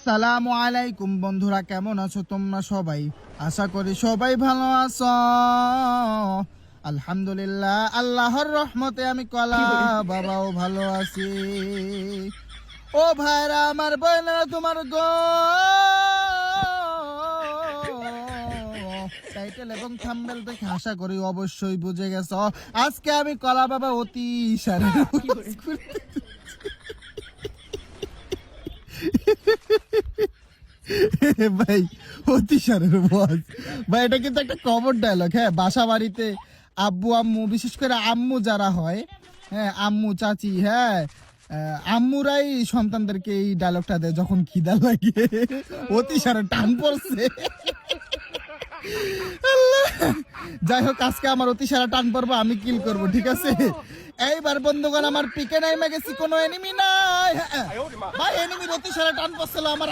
সালামু আলাইকুম বন্ধুরা, কেমন আছো তোমরা সবাই? আশা করি সবাই ভালো আছো। আলহামদুলিল্লাহ, আল্লাহর রহমতে আমি কলা বাবাও ভালো আছি। ও ভাইরা আমার, বোনেরা তোমার গো, টাইটেল এবং থাম্বনেল দেখে আশা করি অবশ্যই বুঝে গেছো আজকে আমি কলা বাবা অতি সারে ভাই, অতিসারের বস ভাই, এটা কিন্তু একটা কমন ডায়লগ। হ্যাঁ, বাসা বাড়িতে আব্বু আম্মু, বিশেষ করে আম্মু যারা হয়, হ্যাঁ আম্মু চাচি, হ্যাঁ আম্মুরাই সন্তানদেরকে এই ডায়লগটা দেয় যখন খিদা লাগে। অতিসারে টান পড়ছে। আল্লাহ। যাই হোক, আজকে আমার অতিসারা টান পড়বো, আমি কিল করব, ঠিক আছে? এইবার বন্ধুগণ, আমার পিকে নাই গেছি, কোনো এনিমি নাই। হ্যাঁ, ভাই এনিমির অতিসারা টান পড়ছিল আমার